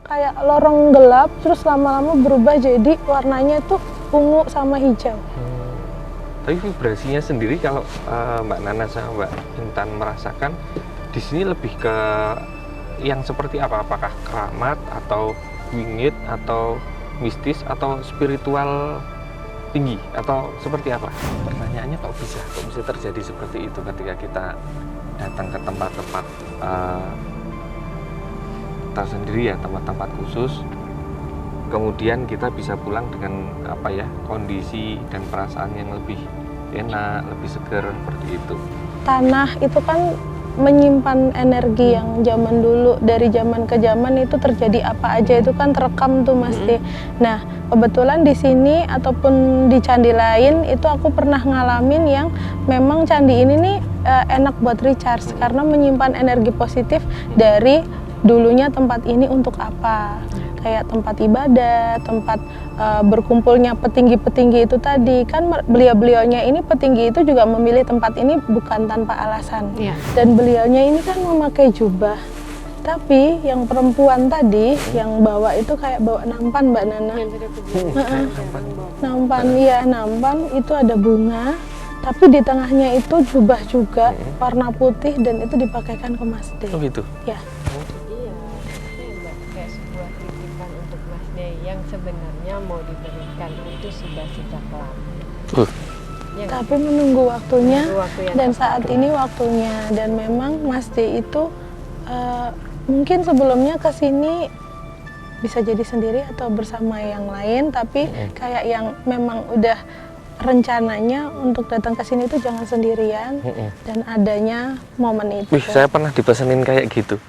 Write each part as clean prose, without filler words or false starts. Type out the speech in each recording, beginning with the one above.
kayak lorong gelap, terus lama-lama berubah jadi warnanya tuh ungu sama hijau. Tapi vibrasinya sendiri kalau Mbak Nana sama Mbak Intan merasakan di sini lebih ke yang seperti apa? Apakah keramat atau wingit atau mistis atau spiritual tinggi atau seperti apa? Pertanyaannya kok bisa terjadi seperti itu ketika kita datang ke tempat-tempat tersendiri ya, tempat-tempat khusus, kemudian kita bisa pulang dengan apa ya, kondisi dan perasaan yang lebih enak, lebih segar seperti itu. Tanah itu kan menyimpan energi yang zaman dulu, dari zaman ke zaman itu terjadi apa aja itu kan terekam tuh Mas D. Nah kebetulan di sini ataupun di candi lain itu aku pernah ngalamin yang memang candi ini nih enak buat recharge karena menyimpan energi positif dari dulunya tempat ini untuk apa, kayak tempat ibadah, tempat berkumpulnya petinggi-petinggi itu tadi. Kan beliau-beliaunya ini petinggi itu juga memilih tempat ini bukan tanpa alasan. Dan beliaunya ini kan memakai jubah, tapi yang perempuan tadi yang bawa itu kayak bawa nampan Mbak Nana. Nampan, iya nampan itu ada bunga, tapi di tengahnya itu jubah juga warna putih dan itu dipakaikan ke Mas D. Oh gitu? Ya. Yang sebenarnya mau diberikan itu sudah sejak lama. Ya, tapi menunggu waktunya dan saat tepat. ini waktunya. Dan memang Mas D itu mungkin sebelumnya ke sini bisa jadi sendiri atau bersama yang lain, tapi kayak yang memang udah rencananya untuk datang ke sini itu jangan sendirian dan adanya momen itu. Wih, saya pernah dipesenin kayak gitu.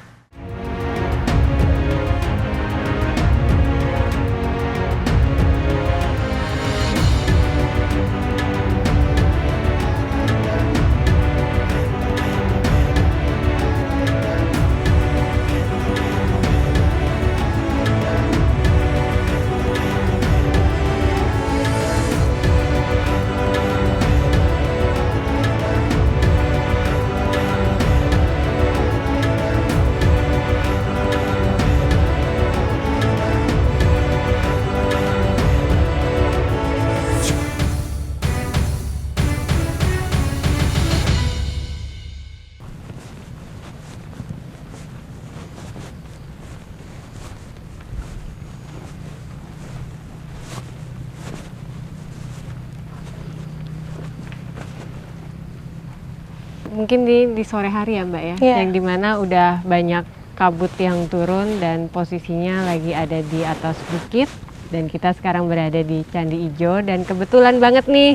Mungkin di sore hari ya Mbak ya, yang dimana udah banyak kabut yang turun dan posisinya lagi ada di atas bukit dan kita sekarang berada di Candi Ijo dan kebetulan banget nih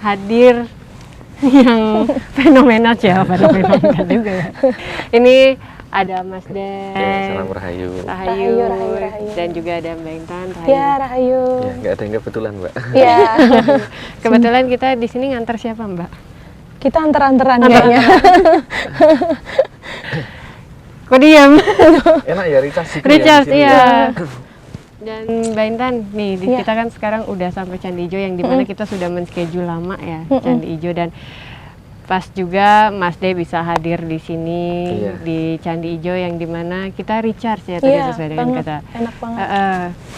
hadir yang fenomenal juga ya. Ini ada Mas Den, Salam Rahayu. Rahayu. Dan juga ada Mbak Intan. Ya, Rahayu. Ya, nggak ada yang kebetulan Mbak. Ya. Kebetulan kita di sini ngantar siapa Mbak? Kita antar-antaran kayaknya. Kok diam? Enak ya recharge iya. Dan Mbak Intan, nih kita kan sekarang udah sampai Candi Ijo yang dimana kita sudah men-schedule lama ya Candi Ijo, dan pas juga Mas D bisa hadir di sini di Candi Ijo yang dimana kita recharge ya tadi sesuai dengan kata. Enak banget.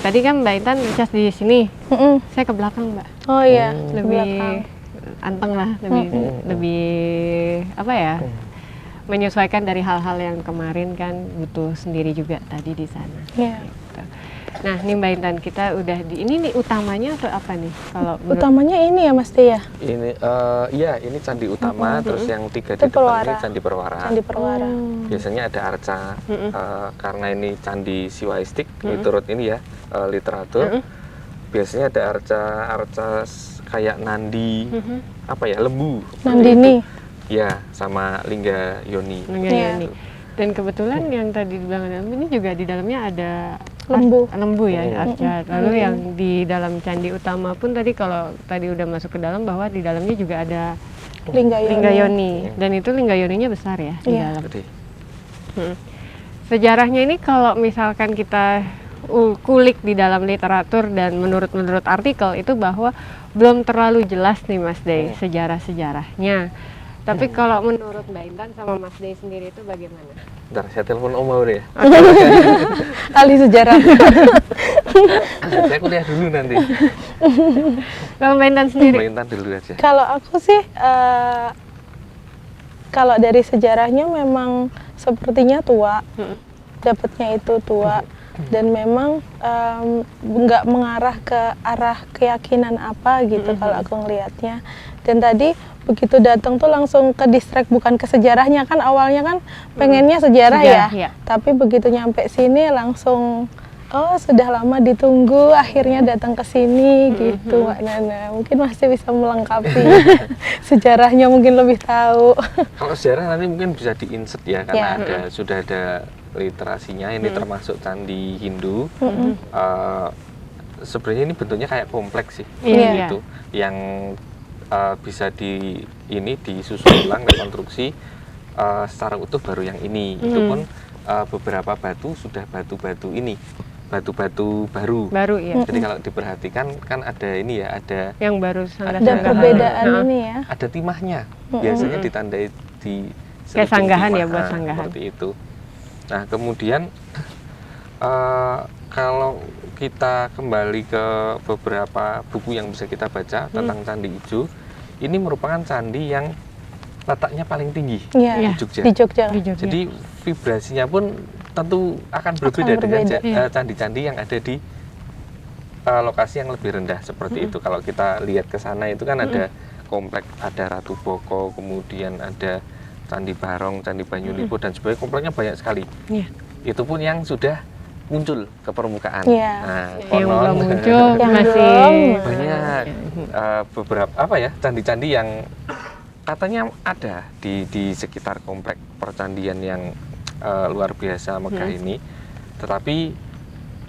Tadi kan Mbak Intan recharge di sini, saya ke belakang Mbak. Oh iya, lebih anteng lah, lebih apa ya? Menyesuaikan dari hal-hal yang kemarin kan butuh sendiri juga tadi di sana. Iya. Gitu. Nah, nih Mbak Intan, kita udah di ini nih utamanya atau apa nih? Kalau utamanya ini ya Mas D ya? Ini iya, ini candi utama, terus yang tiga di depan ini candi Perwara. Candi Perwara. Biasanya ada arca karena ini candi siwaistik, menurut ini ya literatur. Biasanya ada arca kayak nandi, apa ya, lembu. Nandini. Ya, sama Lingga Yoni. Dan kebetulan yang tadi di belakang ini juga di dalamnya ada lembu ya, arca. Lalu yang di dalam candi utama pun tadi kalau tadi udah masuk ke dalam bahwa di dalamnya juga ada Lingga Yoni. Dan itu Lingga Yoninya besar ya di dalam. Sejarahnya ini kalau misalkan kita kulik di dalam literatur dan menurut artikel itu bahwa belum terlalu jelas nih Mas Day sejarah-sejarahnya. Tapi kalau menurut Mbak Intan sama Mas Day sendiri itu bagaimana? Ntar saya telepon Om Mauri ya. Ahli sejarah. Saya kuliah dulu nanti. Kalau Mbak Intan sendiri? Mbak Intan dulu aja. Kalau aku sih, kalau dari sejarahnya memang sepertinya tua, dapatnya itu tua, dan memang nggak mengarah ke arah keyakinan apa gitu kalau aku ngelihatnya. Dan tadi begitu datang tuh langsung ke distract, bukan ke sejarahnya, kan awalnya kan pengennya sejarah ya, tapi begitu nyampe sini langsung oh sudah lama ditunggu akhirnya datang ke sini gitu Mbak Nana. Mungkin masih bisa melengkapi sejarahnya, mungkin lebih tahu. Kalau sejarah nanti mungkin bisa di-insert ya, karena sudah ada literasinya. Ini termasuk candi Hindu. Sebenarnya ini bentuknya kayak kompleks sih, gitu, yang bisa disusun ulang, rekonstruksi secara utuh baru yang ini. Itu pun beberapa batu sudah batu-batu ini, batu-batu baru ya. Jadi kalau diperhatikan kan ada ini ya, ada yang baru ada perbedaan ini ya. Ada timahnya, biasanya ditandai di kayak sanggahan ya, buat sanggahan seperti itu. Nah kemudian kalau kita kembali ke beberapa buku yang bisa kita baca tentang Candi Ijo, ini merupakan candi yang letaknya paling tinggi di Jogja. Di Jogja. Jadi vibrasinya pun tentu akan berbeda dengan candi-candi yang ada di lokasi yang lebih rendah seperti itu. Kalau kita lihat ke sana itu kan ada komplek, ada Ratu Boko, kemudian ada Candi Barong, Candi Banyulipo dan sebagainya. Kompleknya banyak sekali. Itu pun yang sudah muncul ke permukaan. Nah, yang belum muncul yang masih banyak beberapa candi-candi yang katanya ada di sekitar komplek percandian yang luar biasa megah ini, tetapi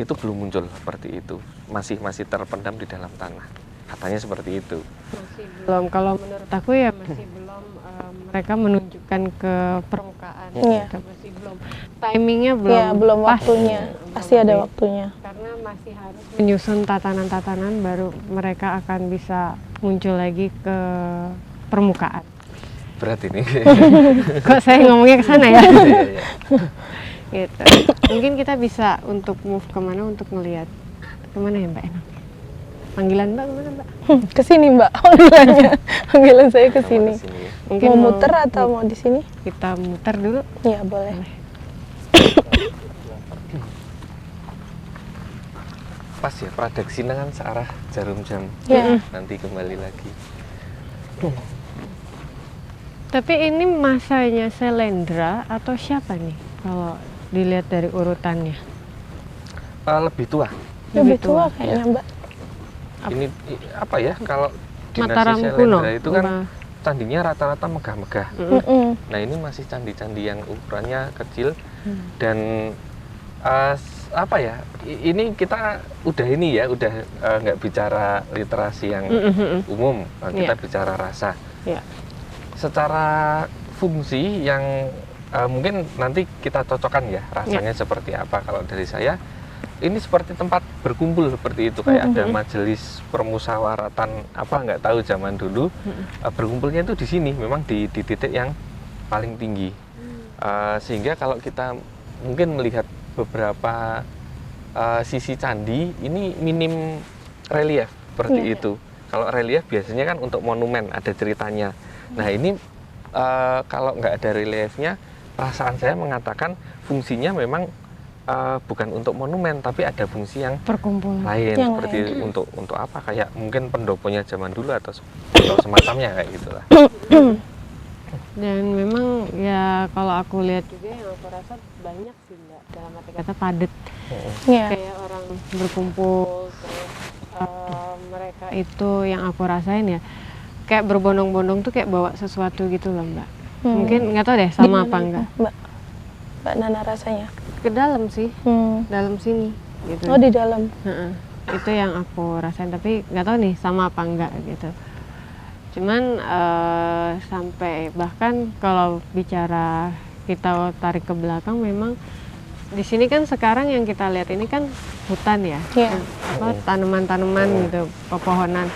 itu belum muncul seperti itu, masih terpendam di dalam tanah, katanya seperti itu. Masih belum, kalau menurut aku ya masih belum mereka menunjukkan ke permukaan, masih belum, timingnya belum, belum pas, waktunya, pasti ada waktunya. Karena masih harus menyusun tatanan-tatanan baru mereka akan bisa muncul lagi ke permukaan. Berat ini. Kok saya ngomongnya ke sana ya? Gitu. Mungkin kita bisa untuk move kemana untuk ngelihat kemana ya Mbak? Panggilan Mbak kemana Mbak? Ke sini Mbak, panggilannya. Panggilan saya ke sini. Mungkin mau muter atau mau di sini? Kita muter dulu. Iya boleh. Pas ya, Pradaksinangan searah Jarum Jam. Nanti kembali lagi. Tapi ini masanya Syailendra atau siapa nih kalau dilihat dari urutannya? Lebih tua. Lebih tua kayaknya Mbak. Ini apa ya, kalau Mataram dinasti kuno Syailendra itu kan candinya rata-rata megah-megah. Nah ini masih candi-candi yang ukurannya kecil dan apa ya, ini kita udah nggak bicara literasi yang umum, kita bicara rasa. Secara fungsi yang mungkin nanti kita cocokkan ya rasanya seperti apa. Kalau dari saya ini seperti tempat berkumpul seperti itu, kayak ada majelis permusyawaratan apa nggak tahu zaman dulu. Berkumpulnya itu di sini, memang di titik yang paling tinggi, sehingga kalau kita mungkin melihat beberapa sisi candi ini minim relief seperti itu. Kalau relief biasanya kan untuk monumen, ada ceritanya. Nah ini kalau nggak ada reliefnya, perasaan saya mengatakan fungsinya memang bukan untuk monumen, tapi ada fungsi yang lain, seperti untuk apa, kayak mungkin pendoponya zaman dulu atau semacamnya kayak gitulah. Dan memang ya kalau aku lihat juga yang aku rasa banyak sih Mbak, dalam arti kata padat. Kayak orang berkumpul, terus mereka itu yang aku rasain ya kayak berbondong-bondong tuh kayak bawa sesuatu gitu loh Mbak. Mungkin nggak tahu deh sama apa enggak. Mbak Nana rasanya? Ke dalam sih, dalam sini gitu. Oh di dalam? Itu yang aku rasain, tapi nggak tahu nih sama apa enggak gitu. Cuman sampai bahkan kalau bicara kita tarik ke belakang, memang di sini kan sekarang yang kita lihat ini kan hutan ya, tanaman-tanaman gitu, pepohonan.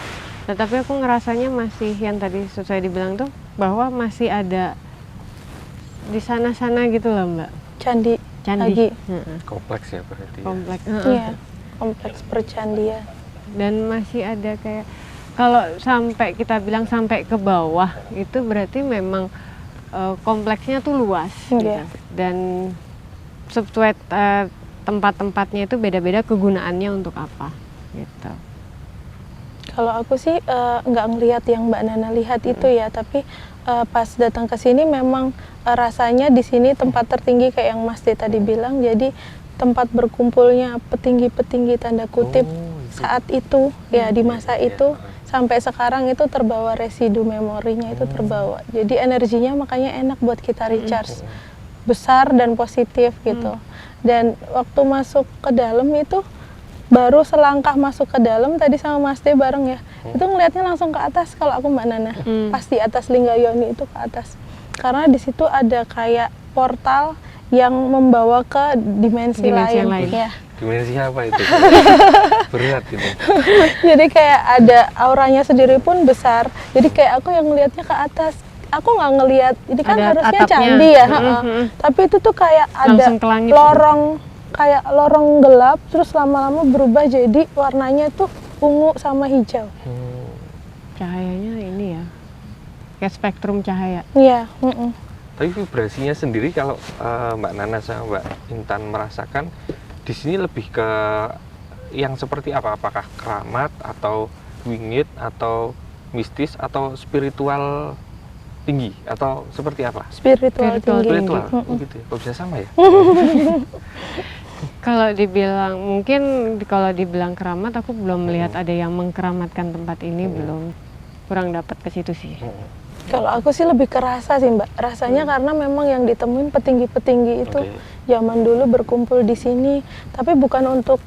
Tetapi aku ngerasanya masih yang tadi sesuai dibilang tuh bahwa masih ada di sana-sana gitu loh Mbak. Candi. Candi. Kompleks ya berarti. Kompleks. Iya, kompleks percandian. Dan masih ada kayak kalau sampai kita bilang sampai ke bawah itu berarti memang kompleksnya tuh luas gitu. Iya. Dan sesuai tempat-tempatnya itu beda-beda kegunaannya untuk apa gitu. Kalau aku sih nggak ngelihat yang Mbak Nana lihat itu ya, tapi pas datang ke sini memang rasanya di sini tempat tertinggi kayak yang Mas D tadi bilang, jadi tempat berkumpulnya petinggi-petinggi tanda kutip saat itu ya, di masa itu sampai sekarang itu terbawa residu memorinya itu terbawa. Jadi energinya makanya enak buat kita recharge, besar dan positif gitu. Dan waktu masuk ke dalam itu baru selangkah masuk ke dalam tadi sama Mas D bareng ya, itu ngelihatnya langsung ke atas kalau aku Mbak Nana, pas di atas Linggayoni itu ke atas, karena di situ ada kayak portal yang membawa ke dimensi lain. Ya. Dimensi apa itu? Berat gitu. Jadi kayak ada auranya sendiri pun besar, jadi kayak aku yang ngelihatnya ke atas. Aku nggak ngelihat, ini kan Ada harusnya atapnya. candi ya, tapi itu tuh kayak ada Langsung ke langit. kayak lorong gelap, terus lama-lama berubah jadi warnanya tuh ungu sama hijau. Cahayanya ini ya, kayak spektrum cahaya. Iya. Tapi vibrasinya sendiri kalau Mbak Nana sama Mbak Intan merasakan di sini lebih ke yang seperti apa? Apakah keramat atau wingit atau mistis atau spiritual tinggi atau seperti apa? Spiritual tinggi. Spiritual, gitu ya. Kok bisa sama ya? Kalau dibilang mungkin kalau dibilang keramat, aku belum melihat ada yang mengkeramatkan tempat ini, belum, kurang dapat ke situ sih. Kalau aku sih lebih kerasa sih Mbak, rasanya karena memang yang ditemuin petinggi-petinggi itu zaman dulu berkumpul di sini, tapi bukan untuk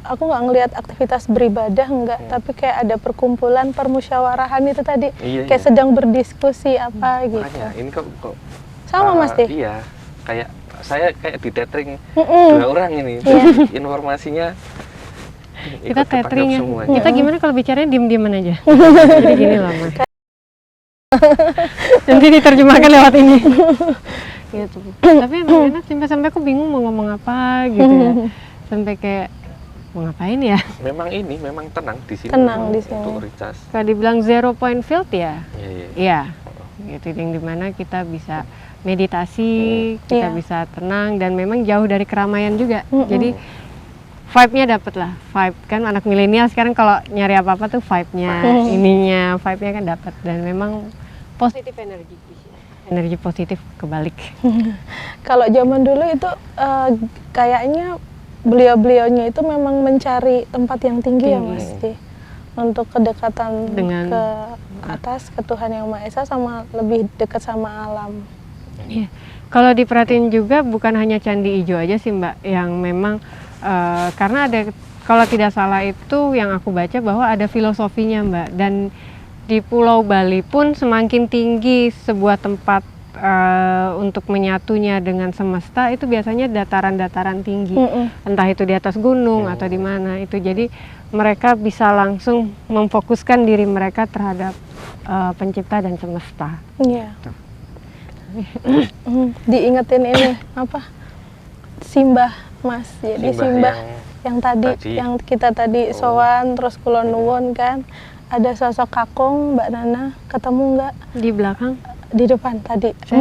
aku nggak ngelihat aktivitas beribadah enggak, tapi kayak ada perkumpulan permusyawarahan itu tadi, kayak sedang berdiskusi apa gitu. Makanya ini kok sama Mas D? Iya, kayak saya kayak di tethering dua orang ini, terus informasinya Kita ikut ketangkap tetheringnya, semuanya. kita gimana kalau bicaranya diem-dieman aja? Jadi gini loh Mas. Nanti diterjemahkan lewat ini. Gitu. Tapi emang enak sampai aku bingung mau ngomong apa gitu ya. Sampai kayak mau ngapain ya? Memang tenang di sini. Tenang di sini. Untuk recharge. Kalau dibilang zero point field ya, Iya. iya. Gitu, yang dimana kita bisa meditasi, kita bisa tenang dan memang jauh dari keramaian juga. Jadi vibe-nya dapet lah, vibe kan anak milenial sekarang kalau nyari apa-apa tuh vibe-nya, ininya, vibe-nya kan dapat dan memang positif energi positif kebalik. Kalau zaman dulu itu kayaknya beliau-beliaunya itu memang mencari tempat yang tinggi ya Mas D, untuk kedekatan Dengan ke atas, ke Tuhan Yang Maha Esa, sama lebih dekat sama alam. Iya. Kalau diperhatiin juga bukan hanya Candi Ijo aja sih Mbak, yang memang karena ada, kalau tidak salah itu yang aku baca bahwa ada filosofinya Mbak, dan di Pulau Bali pun semakin tinggi sebuah tempat untuk menyatunya dengan semesta itu biasanya dataran-dataran tinggi, entah itu di atas gunung atau di mana itu, jadi mereka bisa langsung memfokuskan diri mereka terhadap pencipta dan semesta. Iya. Diingetin ini apa? Simbah Mas. Jadi Simbah yang tadi yang kita tadi sowan terus kulon nuwun kan, ada sosok kakung Mbak Nana, ketemu nggak? Di belakang? Di depan tadi. Saya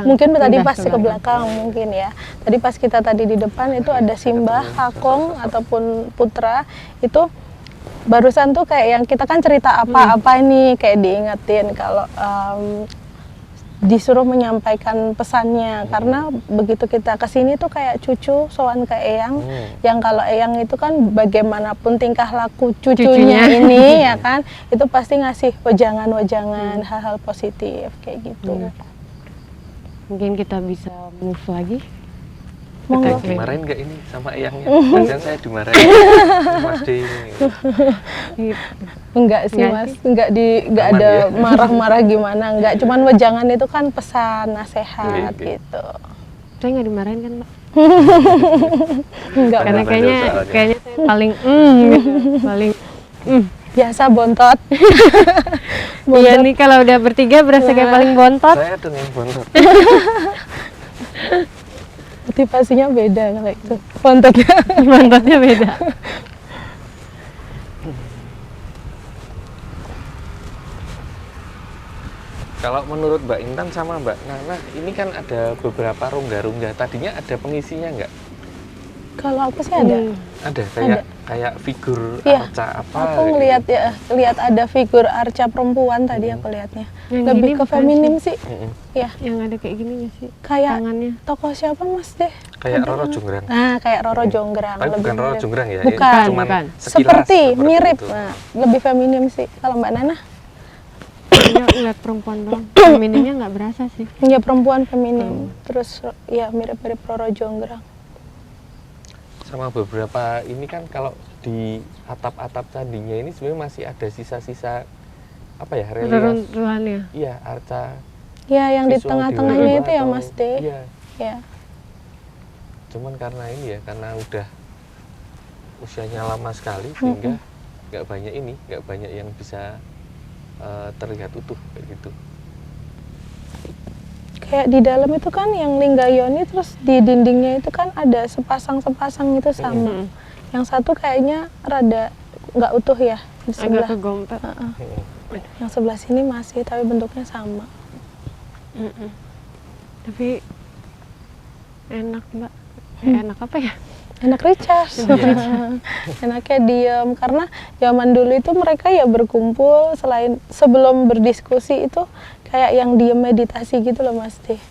Mungkin tadi Pindah pas ke belakang mungkin ya. Tadi pas kita tadi di depan itu ada Simbah, kakung ataupun putra itu. Barusan tuh kayak yang kita kan cerita apa-apa nih, kayak diingetin kalau disuruh menyampaikan pesannya, karena begitu kita kesini tuh kayak cucu sowan ke Eyang, yang kalau Eyang itu kan bagaimanapun tingkah laku cucunya ini ya kan, itu pasti ngasih wejangan-wejangan hal-hal positif kayak gitu. Mungkin kita bisa move lagi. Dimarahin nggak ini sama Eyangnya? Padahal saya dimarahin Mas D ini. Enggak sih Mas, enggak ada marah-marah gimana, enggak, cuman wejangan itu kan pesan, nasihat gitu. Saya nggak dimarahin kan Mbak? Enggak, karena kayaknya saya paling gitu, paling biasa bontot. Iya nih kalau udah bertiga berasa kayak paling bontot. Saya dong yang bontot. Motivasinya beda kalau itu. Bontotnya. Bontotnya beda. Kalau menurut Mbak Intan sama Mbak Nana, ini kan ada beberapa rongga-rongga. Tadinya ada pengisinya nggak? Kalau aku sih ada. Ada kayak figur Iya. arca apa? Aku ngelihat lihat ada figur arca perempuan tadi aku lihatnya. Yang Lebih gini ke bukan feminim sih. sih? Ya, Yang ada kayak gini nggak sih? kayak Tangannya. tokoh siapa Mas deh? Kayak Roro Jonggrang. Nah, kayak Roro Jonggrang. Tapi bukan Roro mirip. Jonggrang ya? Bukan. Cuman Bukan. sekilas Seperti mirip. itu. Nah, lebih feminim sih. Kalau Mbak Nana? Iya, ngeliat perempuan doang. Femininnya nggak berasa sih. Ya perempuan feminim. Terus ya mirip-mirip Roro Jonggrang. Sama beberapa ini kan kalau di atap-atap candinya ini sebenarnya masih ada sisa-sisa apa ya, relief. Reruntuhannya. Iya, arca. Ya, yang di visual tengah-tengahnya bawah itu ya atau- Mas De. Iya. Ya. Cuman karena ini ya, karena udah usianya lama sekali sehingga nggak banyak yang bisa terlihat utuh kayak gitu. Kayak di dalam itu kan yang Linggayoni, terus di dindingnya itu kan ada sepasang-sepasang itu sama. Yang satu kayaknya rada nggak utuh ya di Agak sebelah. kegompet. Yang sebelah sini masih, tapi bentuknya sama. Tapi enak Mbak. Enak apa ya? Enak recharge. Enaknya diem, karena zaman dulu itu mereka ya berkumpul selain sebelum berdiskusi itu kayak yang diem meditasi gitu loh Mas De.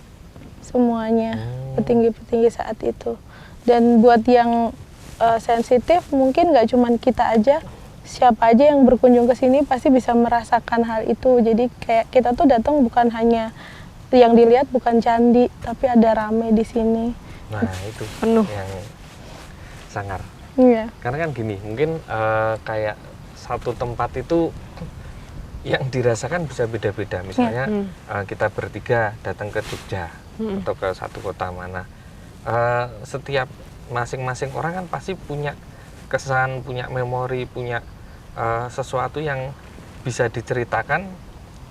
Semuanya petinggi-petinggi saat itu. Dan buat yang sensitif mungkin nggak cuman kita aja, siapa aja yang berkunjung ke sini pasti bisa merasakan hal itu. Jadi kayak kita tuh datang bukan hanya yang dilihat bukan candi, tapi ada rame di sini. Nah, itu Penuh. yang sangar. Iya. Karena kan gini, mungkin kayak satu tempat itu yang dirasakan bisa beda-beda. Misalnya kita bertiga datang ke Jogja atau ke satu kota mana, setiap masing-masing orang kan pasti punya kesan, punya memori, punya sesuatu yang bisa diceritakan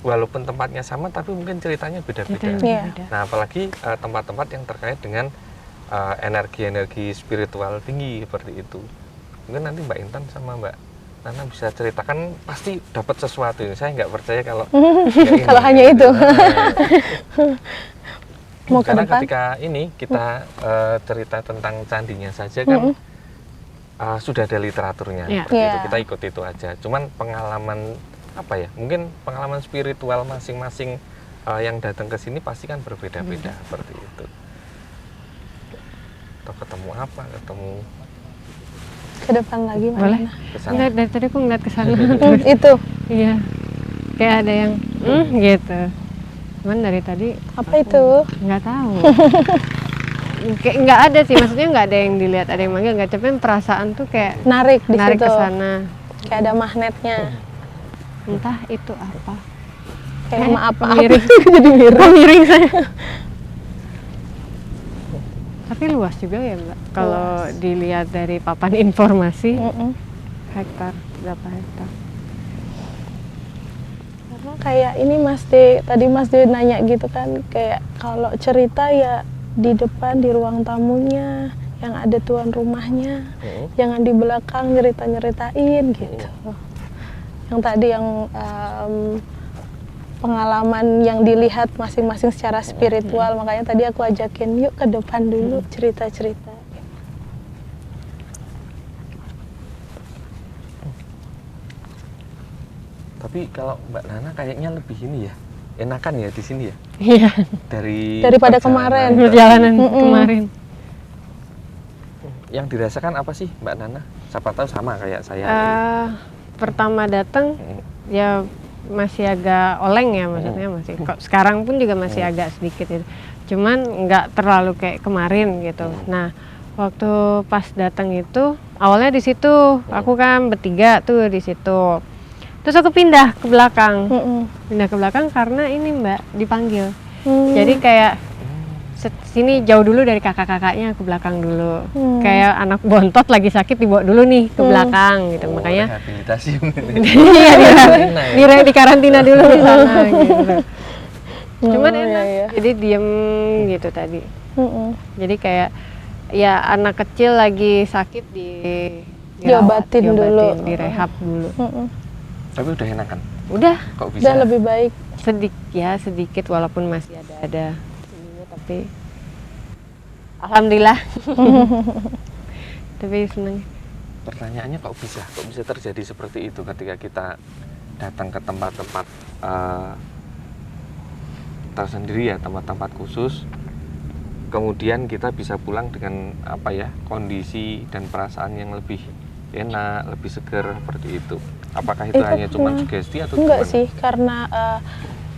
walaupun tempatnya sama tapi mungkin ceritanya beda-beda. Iya. Nah, apalagi tempat-tempat yang terkait dengan energi-energi spiritual tinggi seperti itu. Mungkin nanti Mbak Intan sama Mbak Nana bisa ceritakan, pasti dapat sesuatu. Saya nggak percaya kalau Kalau hanya itu. Mau ke Karena depan? ketika ini kita cerita tentang candinya saja kan sudah ada literaturnya. Iya. Seperti itu. Iya. Kita ikut itu aja. Cuman pengalaman apa ya? Mungkin pengalaman spiritual masing-masing yang datang ke sini pasti kan berbeda-beda seperti itu. Atau ketemu apa? Ketemu Ke depan lagi Mbak Boleh. Nana. kesana. Enggak, dari tadi aku ngeliat ke sana. Itu Iya. Kayak ada yang gitu. Cuman dari tadi apa itu? nggak tahu. Kayak nggak ada sih, maksudnya nggak ada yang dilihat, ada yang manggil nggak, tapi perasaan tuh kayak Narik di narik situ. ke sana. Kayak ada magnetnya. Entah itu apa. Kayak apa-apa. miring. Jadi miring. Miring saya. Tapi luas juga ya Mbak. Kalau dilihat dari papan informasi, hektar berapa hektar? Karena kayak ini Mas De, tadi Mas De nanya gitu kan, kayak kalau cerita ya di depan di ruang tamunya yang ada tuan rumahnya, jangan di belakang nyeritain gitu. Yang tadi yang pengalaman yang dilihat masing-masing secara spiritual, makanya tadi aku ajakin yuk ke depan dulu cerita-cerita. Tapi kalau Mbak Nana kayaknya lebih ini ya, enakan ya di sini ya. Iya. Daripada perjalanan kemarin. tadi. Perjalanan kemarin. Yang dirasakan apa sih Mbak Nana? Siapa tahu sama kayak saya. Pertama datang ya masih agak oleng ya, maksudnya masih kok sekarang pun juga masih agak sedikit gitu. Cuman nggak terlalu kayak kemarin gitu. Nah, waktu pas datang itu awalnya di situ aku kan bertiga tuh di situ. Terus aku pindah ke belakang. Pindah ke belakang karena ini Mbak dipanggil. Jadi kayak sini jauh dulu dari kakak-kakaknya, ke belakang dulu. Kayak anak bontot lagi sakit dibawa dulu nih ke belakang gitu. Makanya rehabilitasi. iya, di karantina dulu di sana gitu. Cuman iya, enak, iya. jadi diem gitu tadi. Jadi kayak ya anak kecil lagi sakit Diobatin dulu. direhab dulu. Tapi udah enakan. Udah Kok bisa? Udah lebih baik. sedikit walaupun masih ada ininya, tapi alhamdulillah. Tapi seneng. Pertanyaannya kok bisa terjadi seperti itu ketika kita datang ke tempat-tempat tersendiri ya, tempat-tempat khusus, kemudian kita bisa pulang dengan apa ya, kondisi dan perasaan yang lebih enak, lebih segar seperti itu. Apakah itu hanya cuma sugesti atau enggak gimana? sih, karena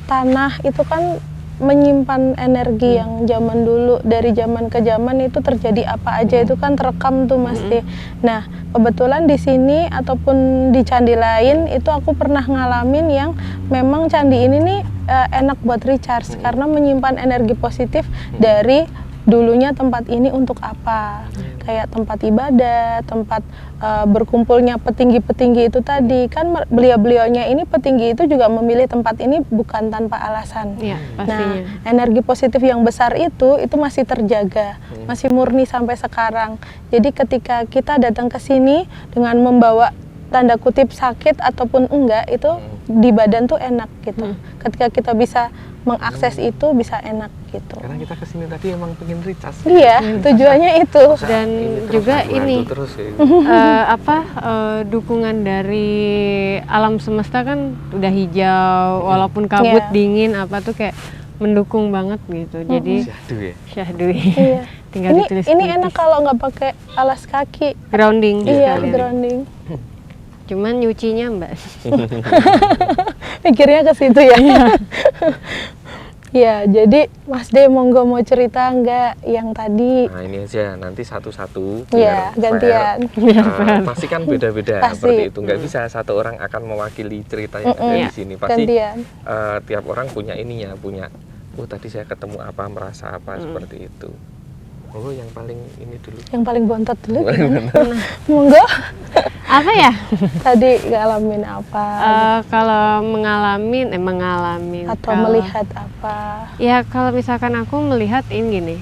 tanah itu kan menyimpan energi yang zaman dulu, dari zaman ke zaman itu terjadi apa aja itu kan terekam tuh Mas. Nah, kebetulan di sini ataupun di candi lain itu aku pernah ngalamin yang memang candi ini nih enak buat recharge karena menyimpan energi positif dari dulunya tempat ini untuk apa, kayak tempat ibadah, tempat berkumpulnya petinggi-petinggi itu tadi. Kan beliau-beliaunya ini petinggi itu juga memilih tempat ini bukan tanpa alasan. Iya, Nah, pastinya. energi positif yang besar itu masih terjaga, masih murni sampai sekarang. Jadi ketika kita datang ke sini dengan membawa tanda kutip sakit ataupun enggak, itu di badan tuh enak gitu. Ketika kita bisa mengakses itu bisa enak gitu. Karena kita kesini tadi emang pengen recharge. Iya, tujuannya itu. Dan juga ini terus ya. Dukungan dari alam semesta kan udah hijau, walaupun kabut Iya. dingin apa tuh kayak mendukung banget gitu. Jadi Syahdu ya. syahdu. Iya. Tinggal Ini ditulis enak kalau nggak pakai alas kaki. grounding Iya, sekalian. grounding. Cuman nyucinya Mbak. Mikirnya ke situ ya. Ya, jadi Mas De monggo mau cerita nggak yang tadi? Nah ini aja, nanti satu-satu Iya, biar gantian. pasti kan beda-beda Pasti. seperti itu. Nggak bisa satu orang akan mewakili cerita yang ada di sini. Pasti Gantian. tiap orang punya ininya, punya. Oh tadi saya ketemu apa, merasa apa seperti itu. Oh yang paling ini dulu. Yang paling bontot dulu. Monggo. Apa ya? Tadi ngalamin apa? Kalau mengalami Atau kalau- melihat apa? Ya kalau misalkan aku melihat ini gini,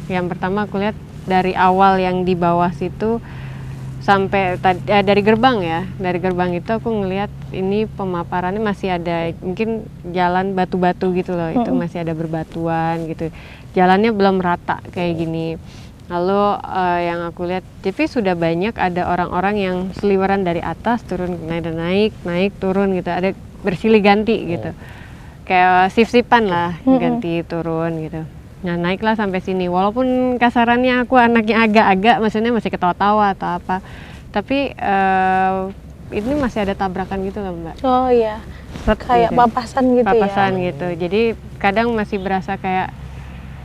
yang pertama aku lihat dari awal yang di bawah situ sampai dari gerbang ya, dari gerbang itu aku ngelihat ini pemaparannya masih ada mungkin jalan batu-batu gitu loh, itu masih ada berbatuan gitu, jalannya belum rata kayak gini. Lalu yang aku lihat, tapi sudah banyak ada orang-orang yang seliweran dari atas turun naik turun gitu, ada bersilih ganti gitu, kayak sip-sipan lah ganti turun gitu. Nah naiklah sampai sini, walaupun kasarannya aku anaknya agak-agak, maksudnya masih ketawa-tawa atau apa, tapi ini masih ada tabrakan gitu loh Mbak. Oh iya. Kayak gitu. papasan gitu Papasan ya. gitu, jadi kadang masih berasa kayak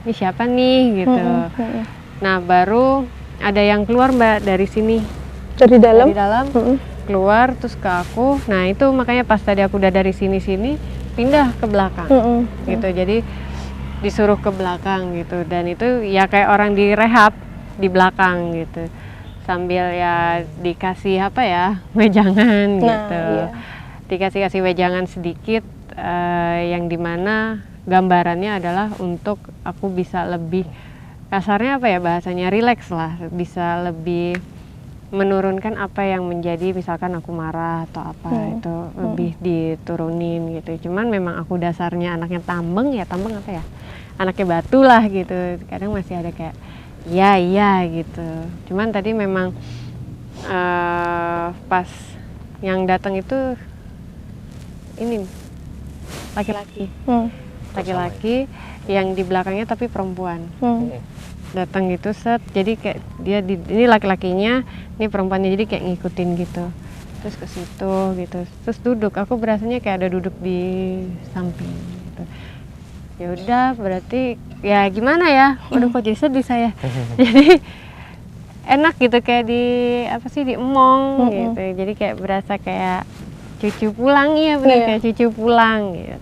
ini siapa nih gitu. Nah baru ada yang keluar Mbak dari sini, Dari dalam? dari dalam keluar terus ke aku. Nah itu makanya pas tadi aku udah dari sini pindah ke belakang gitu, jadi disuruh ke belakang gitu, dan itu ya kayak orang direhab di belakang gitu, sambil ya dikasih apa ya, wejangan gitu. Iya. Dikasih wejangan sedikit, yang dimana gambarannya adalah untuk aku bisa lebih, kasarnya apa ya bahasanya, rileks lah, bisa lebih menurunkan apa yang menjadi misalkan aku marah atau apa, itu lebih diturunin gitu. Cuman memang aku dasarnya anaknya tambeng apa ya, anaknya batu lah gitu, kadang masih ada kayak iya gitu. Cuman tadi memang pas yang datang itu ini laki-laki yang di belakangnya tapi perempuan. Datang gitu set, jadi kayak dia ini laki-lakinya, ini perempuannya, jadi kayak ngikutin gitu, terus ke situ gitu, terus duduk, aku berasanya kayak ada duduk di samping gitu. Ya udah berarti ya gimana ya, waduh kok jadi sedih saya. Jadi enak gitu, kayak di apa sih, di emong gitu, jadi kayak berasa kayak cucu pulang, iya benar, kayak cucu pulang gitu.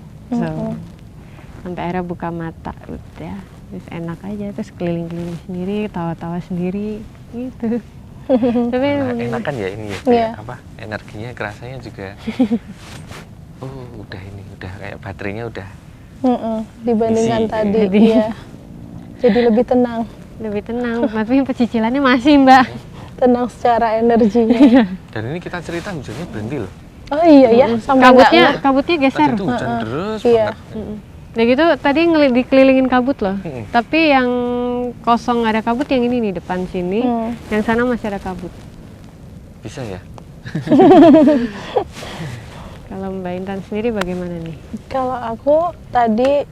sampai akhirnya buka mata udah, terus enak aja, terus keliling-keliling sendiri, tawa-tawa sendiri gitu. Tapi enak kan ya ini ya, kayak apa, energinya kerasanya juga udah ini udah kayak baterainya udah dibandingkan isi, tadi ya. Jadi lebih tenang. Lebih tenang, tapi pecicilannya masih Mbak. Tenang secara energinya. Dan ini kita cerita hujannya berhenti loh. Oh iya ya, sampai kabutnya geser. Tadi itu hujan deras iya. banget. Udah gitu tadi dikelilingin kabut loh. Tapi yang kosong ada kabut yang ini nih depan sini, yang sana masih ada kabut. Bisa ya? Kalau Mbak Intan sendiri bagaimana nih? Kalau aku tadi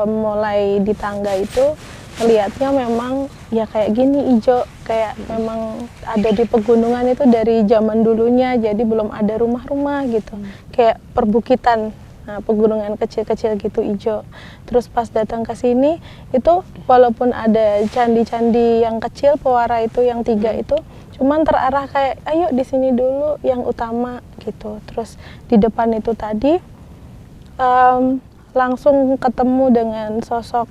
mulai di tangga itu melihatnya memang ya kayak gini hijau, kayak memang ada di pegunungan itu dari zaman dulunya, jadi belum ada rumah-rumah gitu, kayak perbukitan. Nah, pegunungan kecil-kecil gitu hijau. Terus pas datang ke sini itu walaupun ada candi-candi yang kecil, pewara itu yang 3 itu, cuman terarah kayak ayo di sini dulu yang utama gitu. Terus di depan itu tadi langsung ketemu dengan sosok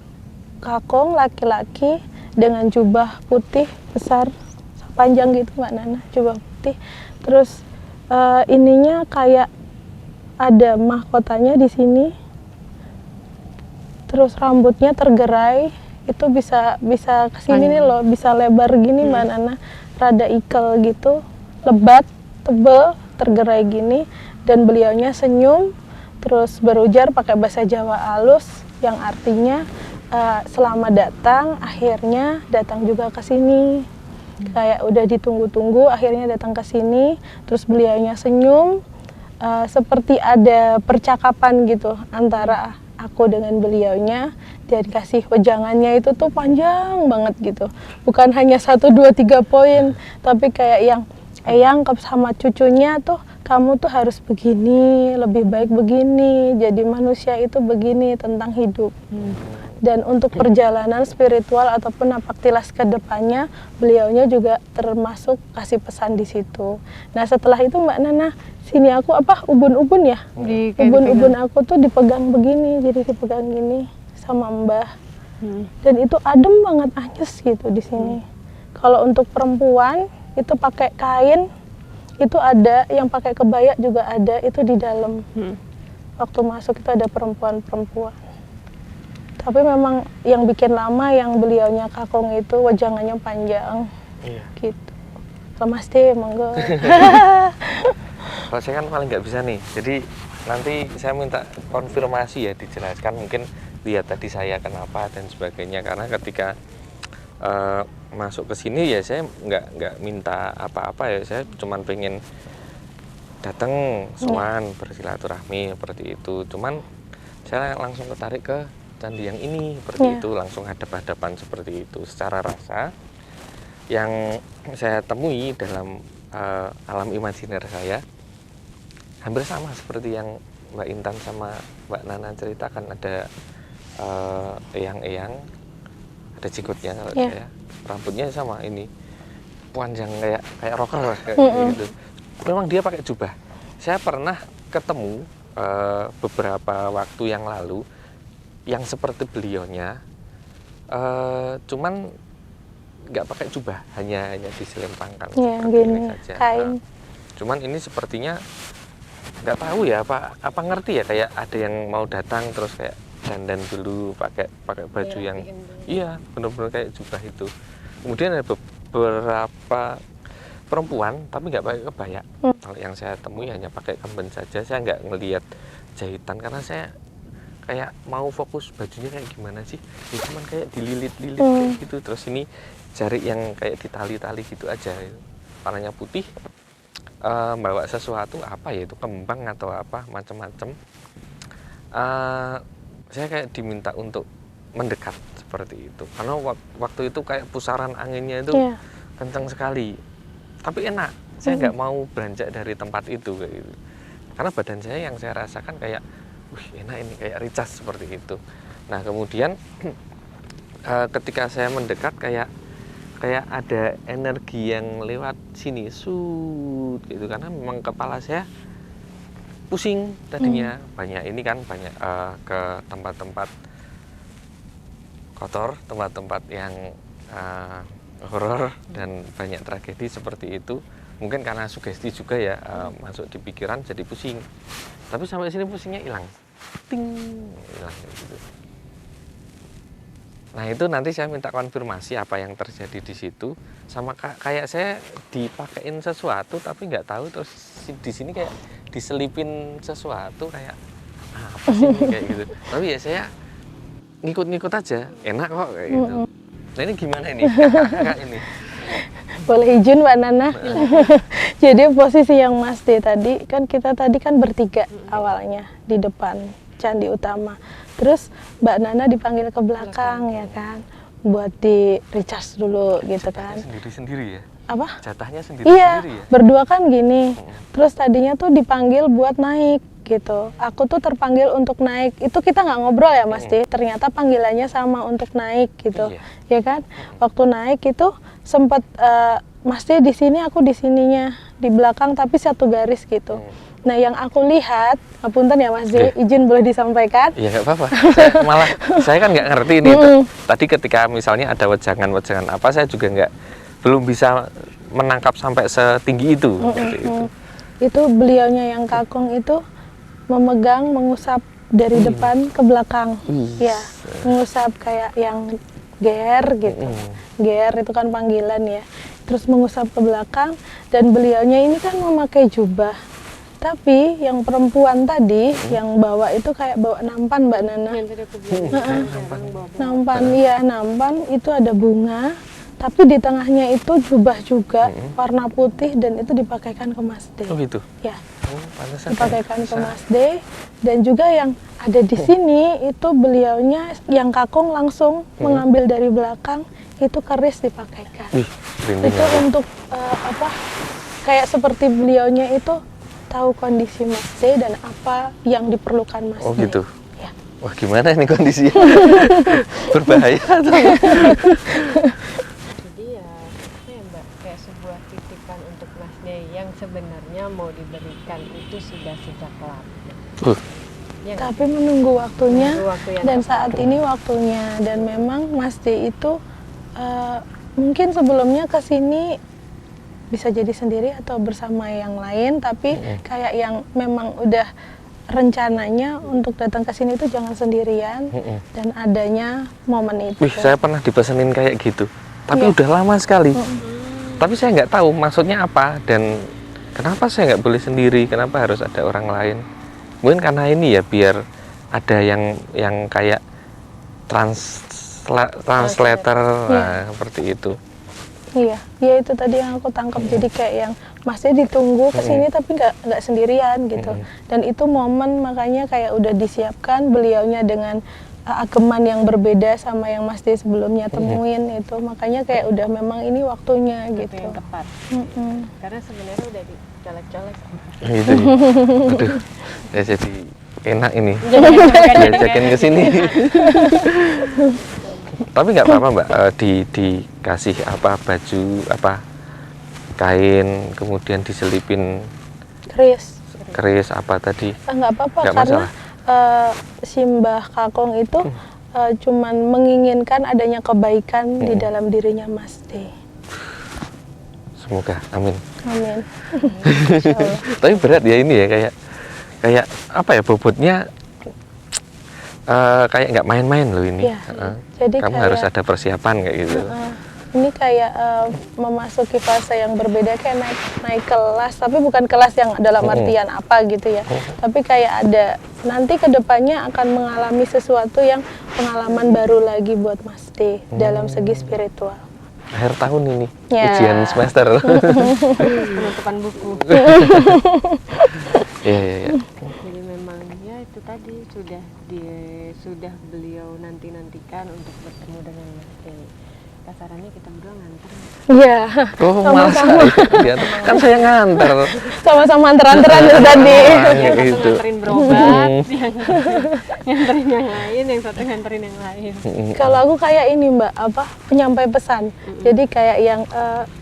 kakong laki-laki dengan jubah putih besar panjang gitu Mbak Nana, jubah putih. Terus ininya kayak ada mahkotanya di sini. Terus rambutnya tergerai, itu bisa kesini nih loh, bisa lebar gini Mbak Nana, rada ikel gitu, lebat, tebel, tergerai gini. Dan beliaunya senyum, terus berujar pakai bahasa Jawa halus yang artinya selamat datang, akhirnya datang juga ke sini. Kayak udah ditunggu-tunggu, akhirnya datang ke sini. Terus beliaunya senyum, seperti ada percakapan gitu antara aku dengan beliaunya, dan kasih wejangannya itu tuh panjang banget gitu. Bukan hanya 1, 2, 3 poin, tapi kayak yang eyang sama cucunya tuh, kamu tuh harus begini, lebih baik begini, jadi manusia itu begini, tentang hidup. Dan untuk perjalanan spiritual ataupun napak tilas ke depannya, beliaunya juga termasuk kasih pesan di situ. Nah setelah itu Mbak Nana, sini aku ubun-ubun ya? Ubun-ubun aku tuh dipegang begini, jadi dipegang gini sama Mbah. Dan itu adem banget, anyes gitu di sini. Kalau untuk perempuan itu pakai kain, itu ada yang pakai kebaya juga ada, itu di dalam. Waktu masuk itu ada perempuan-perempuan. Tapi memang yang bikin lama yang beliaunya kakong itu wejangannya panjang. Iya. Gitu. Lemas deh, monggo. Kalau saya kan paling nggak bisa nih, jadi nanti saya minta konfirmasi ya, dijelaskan mungkin lihat tadi saya kenapa dan sebagainya. Karena ketika masuk ke sini ya saya nggak minta apa-apa ya, saya cuman pengen datang sowan bersilaturahmi seperti itu. Cuman saya langsung ketarik ke candi yang ini seperti itu, langsung hadap-hadapan seperti itu. Secara rasa yang saya temui dalam alam imajiner saya hampir sama seperti yang Mbak Intan sama Mbak Nana ceritakan. Ada eyang-eyang, ada jikutnya kalau saya, rambutnya sama ini panjang kayak rocker lah kayak gitu. Memang dia pakai jubah. Saya pernah ketemu beberapa waktu yang lalu yang seperti beliaunya, cuman nggak pakai jubah, hanya diselempangkan gini saja. kain. Cuman ini sepertinya nggak tahu ya, apa ngerti ya, kayak ada yang mau datang terus kayak dandan dulu pakai baju yang iya benar-benar kayak jubah itu. Kemudian ada beberapa perempuan tapi nggak pakai kebaya. Kalau yang saya temui hanya pakai kemben saja. Saya nggak ngelihat jahitan karena saya kayak mau fokus bajunya kayak gimana sih, ya cuman kayak dililit-lilit kayak gitu. Terus ini jari yang kayak ditali-tali gitu aja, warnanya putih, bawa sesuatu apa ya, itu kembang atau apa macam-macam. Saya kayak diminta untuk mendekat seperti itu karena waktu itu kayak pusaran anginnya itu kencang sekali, tapi enak. Saya nggak mau beranjak dari tempat itu kayak gitu, karena badan saya yang saya rasakan kayak enak ini, kayak recharge seperti itu. Nah kemudian ketika saya mendekat kayak ada energi yang lewat sini gitu, karena memang kepala saya pusing tadinya. Banyak ini kan, banyak ke tempat-tempat kotor, tempat-tempat yang horor dan banyak tragedi seperti itu. Mungkin karena sugesti juga ya, masuk di pikiran jadi pusing. Tapi sampai sini pusingnya hilang, ting, hilang gitu. Nah itu nanti saya minta konfirmasi apa yang terjadi di situ, sama kayak saya dipakein sesuatu tapi nggak tahu, terus di sini kayak diselipin sesuatu kayak apa sih ini, kayak gitu. Tapi ya saya ngikut-ngikut aja, enak kok kayak gitu. Nah ini gimana ini kakak ini? Boleh izin Mbak Nana? Jadi posisi yang Mas D tadi, kan kita tadi kan bertiga awalnya di depan candi utama. Terus Mbak Nana dipanggil ke belakang ya kan, buat di recharge dulu gitu kan. Sendiri-sendiri ya? Apa? Jatahnya Iya, sendiri-sendiri ya? berdua kan gini. Terus tadinya tuh dipanggil buat naik gitu. Aku tuh terpanggil untuk naik. Itu kita nggak ngobrol ya Mas D. Ternyata panggilannya sama untuk naik gitu. Iya. Ya kan? Waktu naik itu sempat Mas D di sini, aku di sininya, di belakang tapi satu garis gitu. Nah yang aku lihat, ngapunten ya Mas D, izin boleh disampaikan? Iya nggak apa-apa. Saya kan nggak ngerti ini. Tadi ketika misalnya ada wejangan-wejangan apa, saya juga belum bisa menangkap sampai setinggi itu. Itu beliaunya yang kakung itu memegang, mengusap dari depan ke belakang. Ya, mengusap kayak yang ger gitu. Ger itu kan panggilan ya. Terus mengusap ke belakang, dan beliaunya ini kan memakai jubah. Tapi yang perempuan tadi yang bawa itu kayak bawa nampan Mbak Nana. Nampan, iya nampan itu ada bunga, tapi di tengahnya itu jubah juga warna putih, dan itu dipakaikan ke Mas D. Oh gitu? Ya, pantesan dipakaikan ke Mas D. Dan juga yang ada di sini itu beliaunya yang kakung langsung mengambil dari belakang, itu keris dipakaikan. Itu untuk apa, kayak seperti beliaunya itu tahu kondisi Mas D dan apa yang diperlukan Mas D. Oh gitu? Ya. Wah gimana ini kondisinya? Berbahaya atau? Jadi ya, apa ya Mbak, kayak sebuah titipan untuk Mas D yang sebenarnya mau diberikan itu sudah sejak lama. Ya, tapi menunggu waktunya, dan saat tepat. ini waktunya. Dan memang Mas D itu mungkin sebelumnya ke sini bisa jadi sendiri atau bersama yang lain, tapi kayak yang memang udah rencananya untuk datang ke sini itu jangan sendirian, dan adanya momen itu. Wih, saya pernah dipesenin kayak gitu, tapi udah lama sekali. Tapi saya nggak tahu maksudnya apa, dan kenapa saya nggak boleh sendiri, kenapa harus ada orang lain. Mungkin karena ini ya, biar ada yang kayak translator, nah, seperti itu. Iya, ya itu tadi yang aku tangkap. Jadi kayak yang Masnya ditunggu ke sini tapi nggak sendirian gitu. Dan itu momen, makanya kayak udah disiapkan beliaunya dengan ageman yang berbeda sama yang Mas D sebelumnya temuin itu. Makanya kayak udah memang ini waktunya gitu. Yang tepat. Karena sebenarnya udah dicolek-colek. Gitu ya. Aduh, ya jadi enak ini. Diajakin ke sini. Tapi nggak apa-apa Mbak, dikasih apa, baju apa, kain, kemudian diselipin keris apa tadi? Nggak apa-apa, nggak karena masalah. Si Mbah Kakung itu cuman menginginkan adanya kebaikan di dalam dirinya Mas D. Semoga, amin. Amin. Tapi berat ya ini ya, kayak apa ya, bobotnya kayak nggak main-main loh ini. Ya, jadi kamu kayak, harus ada persiapan kayak gitu. Ini kayak memasuki fase yang berbeda, kayak naik kelas, tapi bukan kelas yang dalam artian apa gitu ya. Tapi kayak ada nanti kedepannya akan mengalami sesuatu yang pengalaman baru lagi buat Mas D dalam segi spiritual. Akhir tahun ini, Ya. ujian semester. Penutupan buku. Iya. Jadi memang ya itu tadi sudah beliau nantikan untuk bertemu dengan Mas D. kasarannya kita berdua nganter. Iya. Oh, masa dia kan saya nganter. Sama-sama anter-anteran dari tadi. Yang Gitu. satu nganterin berobat, yang nganterin yang lain, yang satu nganterin yang lain. Kalau aku kayak ini Mbak, apa penyampai pesan. Jadi kayak yang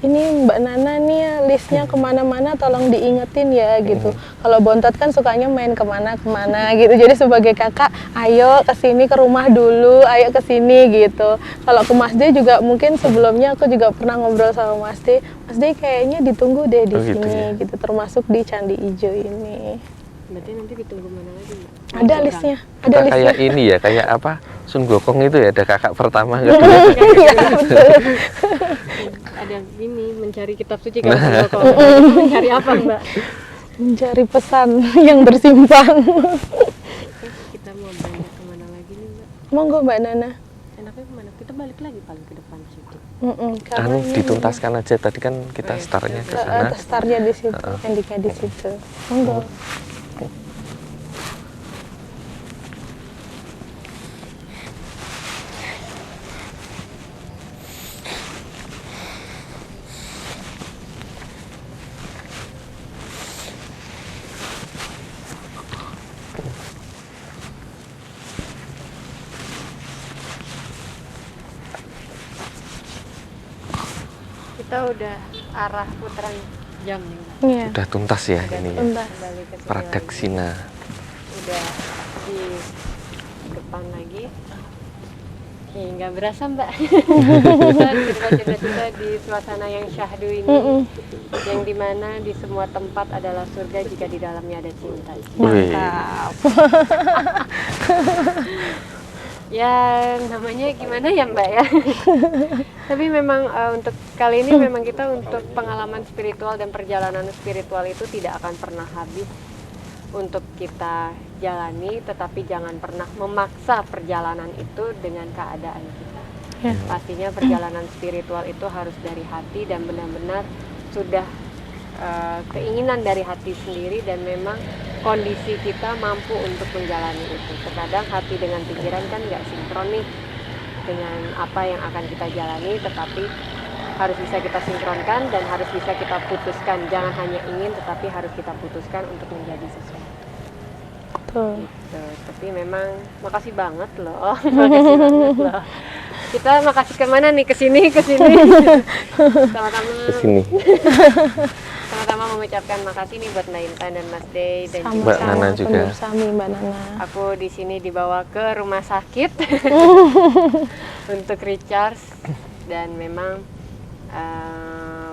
ini Mbak Nana nih ya, listnya kemana-mana tolong diingetin ya gitu. Kalau Bontot kan sukanya main kemana-kemana gitu. Jadi sebagai kakak, ayo kesini ke rumah dulu, ayo kesini gitu. Kalau ke Mas D juga mungkin sebelumnya aku juga pernah ngobrol sama Mas D. Mas D kayaknya ditunggu deh di gitu sini ya? gitu, termasuk di Candi Ijo ini. Berarti nanti ditunggu mana lagi, Mbak? Ada listnya, ada Kita listnya. kayak ini ya, kayak apa? Sun Gokong itu ya, ada kakak pertama, kedua. Iya betul. Ada ini mencari kitab suci kalau mencari apa, Mbak? Mencari pesan yang tersimpan. Kita mau banyak kemana lagi nih, Mbak? Monggo Mbak Nana. Enaknya kemana? Kita balik lagi paling ke depan situ. Karena ini Dituntaskan aja, tadi kan kita startnya ke sana. startnya di situ, Andika di situ. Monggo. Kita udah arah putaran jam nih, Mbak. Iya. Udah tuntas ya ini ya. Tuntas. Kembali ke sini Pradaksina. lagi. Udah di depan lagi. Nggak berasa, Mbak. Kita di suasana yang syahdu ini, yang dimana di semua tempat adalah surga jika di dalamnya ada cinta. Wih. Mantap. Ya namanya gimana ya, Mbak ya. Tapi memang untuk kali ini memang kita untuk pengalaman spiritual dan perjalanan spiritual itu tidak akan pernah habis untuk kita jalani, tetapi jangan pernah memaksa perjalanan itu dengan keadaan kita. Ya. Pastinya perjalanan spiritual itu harus dari hati dan benar-benar sudah keinginan dari hati sendiri, dan memang kondisi kita mampu untuk menjalani itu. Terkadang hati dengan pikiran kan nggak sinkron nih dengan apa yang akan kita jalani, tetapi harus bisa kita sinkronkan dan harus bisa kita putuskan. Jangan hanya ingin, tetapi harus kita putuskan untuk menjadi sesuatu. Betul. Gitu. Tapi memang makasih banget loh, makasih banget loh. Kita makasih kemana nih? Kesini. Sama-sama. Kesini. Sama-sama mengucapkan makasih nih buat Mbak Intan dan Mas Dey dan Sama-sama, Mbak Nana juga. Sami Mbak Nana. aku di sini dibawa ke rumah sakit untuk recharge, dan memang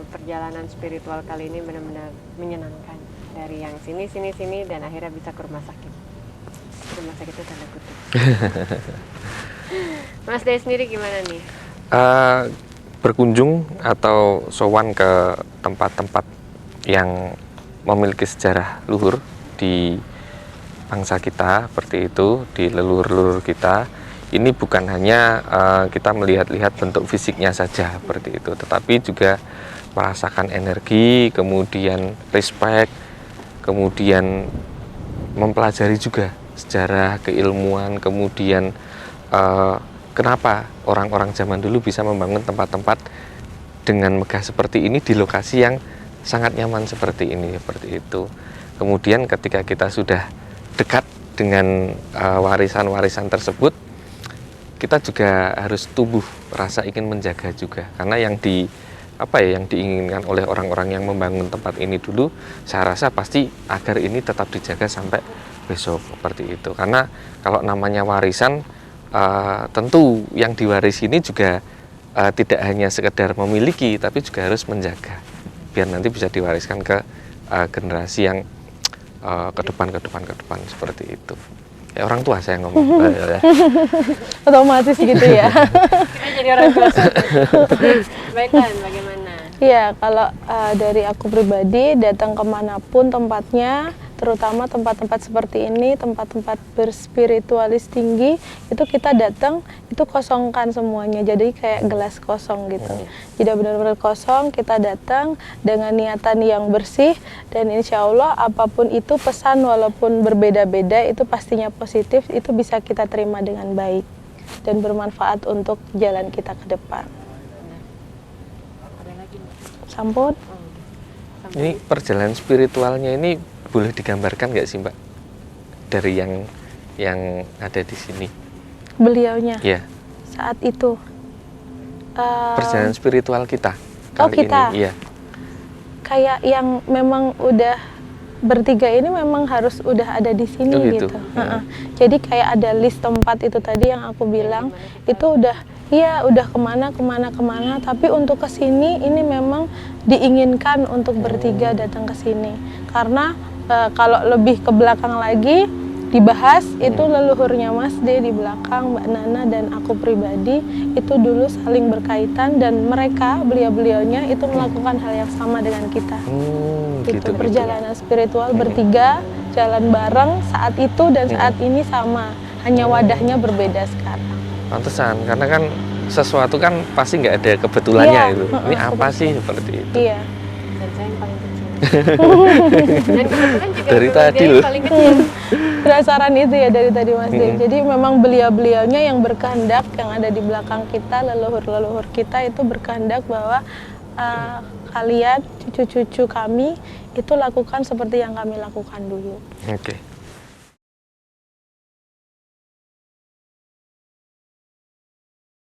perjalanan spiritual kali ini benar-benar menyenangkan. Dari yang sini dan akhirnya bisa ke rumah sakit. Rumah sakit itu tanda kutip. Mas Dey sendiri gimana nih? Berkunjung atau sowan ke tempat-tempat yang memiliki sejarah luhur di bangsa kita, seperti itu, di leluhur-leluhur kita. Ini bukan hanya kita melihat-lihat bentuk fisiknya saja seperti itu, tetapi juga merasakan energi, kemudian respect, kemudian mempelajari juga sejarah, keilmuan, kemudian kenapa orang-orang zaman dulu bisa membangun tempat-tempat dengan megah seperti ini di lokasi yang sangat nyaman seperti ini, seperti itu. Kemudian ketika kita sudah dekat dengan warisan-warisan tersebut, kita juga harus tumbuh rasa ingin menjaga juga, karena yang diinginkan oleh orang-orang yang membangun tempat ini dulu, saya rasa pasti agar ini tetap dijaga sampai besok, seperti itu. Karena kalau namanya warisan, tentu yang diwarisi ini juga tidak hanya sekedar memiliki, tapi juga harus menjaga, biar nanti bisa diwariskan ke generasi yang ke depan seperti itu. Ya, orang tua saya ngomong. Otomatis gitu ya. Kita jadi orang tua. Baiklah, bagaimana? Iya, kalau dari aku pribadi datang kemanapun tempatnya, terutama tempat-tempat seperti ini, tempat-tempat berspiritualis tinggi, itu kita datang, itu kosongkan semuanya, jadi kayak gelas kosong gitu. Jadi benar-benar kosong, kita datang dengan niatan yang bersih, dan insya Allah apapun itu pesan walaupun berbeda-beda, itu pastinya positif, itu bisa kita terima dengan baik dan bermanfaat untuk jalan kita ke depan. Sampun. Ini perjalanan spiritualnya ini boleh digambarkan nggak sih Mbak? Dari yang ada di sini. Beliaunya Ya, saat itu. perjalanan spiritual kita Oh, kali kita. ini. Iya. Kayak yang memang udah bertiga ini memang harus udah ada di sini Oh, gitu. gitu. Jadi kayak ada list tempat itu tadi yang aku bilang itu udah kemana, tapi untuk ke sini ini memang diinginkan untuk bertiga datang ke sini karena kalau lebih ke belakang lagi dibahas itu leluhurnya Mas D di belakang, Mbak Nana dan aku pribadi itu dulu saling berkaitan dan mereka beliau-beliaunya itu melakukan hal yang sama dengan kita. Gitu. Perjalanan spiritual bertiga jalan bareng saat itu dan saat ini sama, hanya wadahnya berbeda sekarang. Pantesan, karena kan sesuatu kan pasti nggak ada kebetulannya Iya, itu. Ini apa sih seperti itu? Iya. Dan saya yang paling kecil. Dan kebetulan juga Dari dulu tadi dia yang loh. paling kecil. Penasaran itu ya dari tadi Mas D. Jadi memang beliau-beliaunya yang berkehendak yang ada di belakang kita, leluhur-leluhur kita itu berkehendak bahwa kalian, cucu-cucu kami itu lakukan seperti yang kami lakukan dulu. Oke.